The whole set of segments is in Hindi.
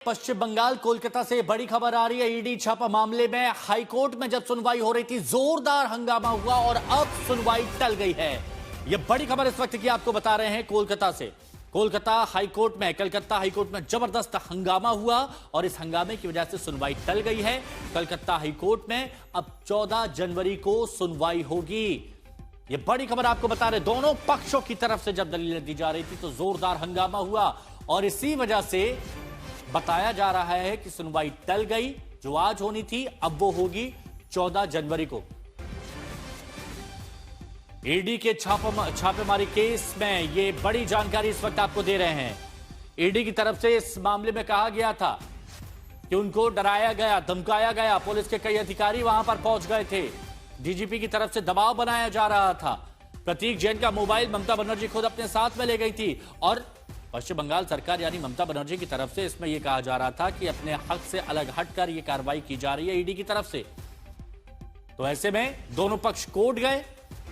पश्चिम बंगाल कोलकाता से बड़ी खबर आ रही है। ईडी छापा मामले में हाईकोर्ट में जब सुनवाई हो रही थी, जोरदार हंगामा हुआ और अब सुनवाई टल गई है। यह बड़ी खबर इस वक्त की आपको बता रहे हैं कोलकाता से। कोलकाता हाईकोर्ट में, कलकत्ता हाईकोर्ट में जबरदस्त हंगामा हुआ और इस हंगामे की वजह से सुनवाई टल गई है। कलकत्ता हाईकोर्ट में अब 14 जनवरी को सुनवाई होगी। यह बड़ी खबर आपको बता रहे, दोनों पक्षों की तरफ से जब दलीलें दी जा रही थी तो जोरदार हंगामा हुआ और इसी वजह से बताया जा रहा है कि सुनवाई टल गई। जो आज होनी थी अब वो होगी 14 जनवरी को। ईडी के छापेमारी केस में ये बड़ी जानकारी इस वक्त आपको दे रहे हैं। ईडी की तरफ से इस मामले में कहा गया था कि उनको डराया गया, धमकाया गया। पुलिस के कई अधिकारी वहां पर पहुंच गए थे। डीजीपी की तरफ से दबाव बनाया जा रहा था। प्रतीक जैन का मोबाइल ममता बनर्जी खुद अपने साथ में ले गई थी और पश्चिम बंगाल सरकार यानी ममता बनर्जी की तरफ से इसमें यह कहा जा रहा था कि अपने हक से अलग हटकर यह कार्रवाई की जा रही है ईडी की तरफ से। तो ऐसे में दोनों पक्ष कोर्ट गए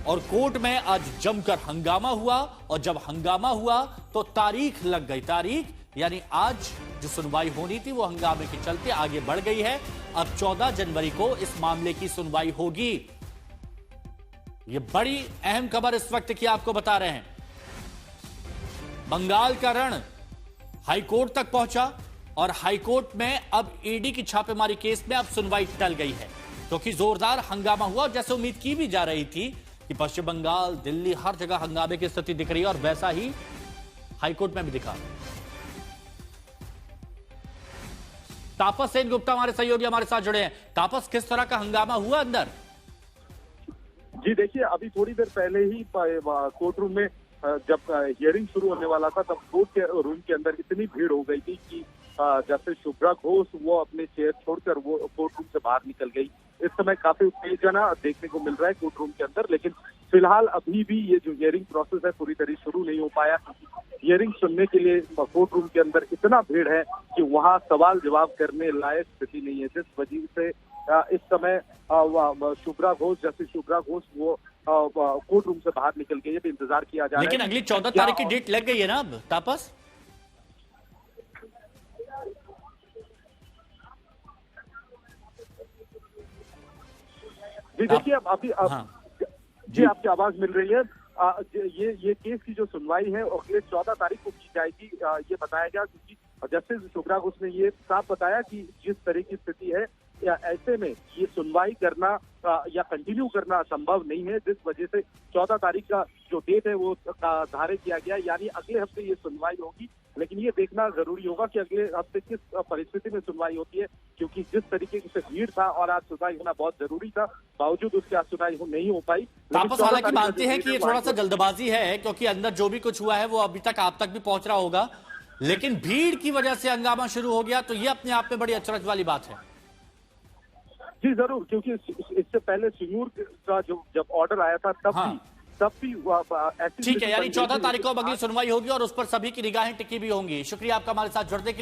और कोर्ट में आज जमकर हंगामा हुआ और जब हंगामा हुआ तो तारीख लग गई। तारीख यानी आज जो सुनवाई होनी थी वो हंगामे के चलते आगे बढ़ गई है। अब 14 जनवरी को इस मामले की सुनवाई होगी। यह बड़ी अहम खबर इस वक्त की आपको बता रहे हैं। बंगाल का रण हाईकोर्ट तक पहुंचा और हाईकोर्ट में अब ईडी की छापेमारी केस में अब सुनवाई टल गई है क्योंकि जोरदार हंगामा हुआ और जैसे उम्मीद की भी जा रही थी कि पश्चिम बंगाल, दिल्ली, हर जगह हंगामे की स्थिति दिख रही है और वैसा ही हाईकोर्ट में भी दिखा। तापस सेन गुप्ता हमारे सहयोगी हमारे साथ जुड़े हैं। तापस, किस तरह का हंगामा हुआ अंदर? जी देखिए, अभी थोड़ी देर पहले ही कोर्ट रूम में जब हियरिंग शुरू होने वाला था तब कोर्ट के रूम के अंदर इतनी भीड़ हो गई थी कि जैसे शुभ्रा घोष वो अपने चेयर छोड़कर वो कोर्ट रूम से बाहर निकल गई। इस समय काफी उत्तेजना देखने को मिल रहा है कोर्ट रूम के अंदर, लेकिन फिलहाल अभी भी ये जो हियरिंग प्रोसेस है पूरी तरह शुरू नहीं हो पाया। हियरिंग सुनने के लिए कोर्ट रूम के अंदर इतना भीड़ है कि वहाँ सवाल जवाब करने लायक स्थिति नहीं है, जिस वजह से इस समय शुभ्रा घोष वो कोर्ट रूम से बाहर निकल गई है। तो इंतजार किया जा रहा है। लेकिन अगली 14 तारीख की डेट लग गई है ना अब तापस? जी देखिए, अभी जी आपकी आवाज मिल रही है। ये केस की जो सुनवाई है अगले 14 तारीख को की जाएगी, ये बताया गया क्योंकि जस्टिस शुभ्रा घोष ने ये साफ बताया कि जिस तरह की स्थिति है या ऐसे में ये सुनवाई करना या कंटिन्यू करना संभव नहीं है, जिस वजह से 14 तारीख का जो डेट है वो धारित किया गया, यानी अगले हफ्ते ये सुनवाई होगी। लेकिन ये देखना जरूरी होगा कि अगले हफ्ते किस परिस्थिति में सुनवाई होती है, क्योंकि जिस तरीके से भीड़ था और आज सुनवाई होना बहुत जरूरी था, बावजूद उसके आज सुनवाई नहीं हो पाई। तापस हालांकि मानते हैं कि ये थोड़ा सा जल्दबाजी है क्योंकि अंदर जो भी कुछ हुआ है वो अभी तक आप तक भी पहुंच रहा होगा, लेकिन भीड़ की वजह से हंगामा शुरू हो गया तो ये अपने आप में बड़ी अचरज वाली बात है। जी जरूर, क्योंकि इससे पहले सिंगूर का जब ऑर्डर आया था तब भी ठीक है, यानी 14 तारीख को अगली सुनवाई होगी और उस पर सभी की निगाहें टिकी भी होंगी। शुक्रिया आपका हमारे साथ जुड़ने के लिए।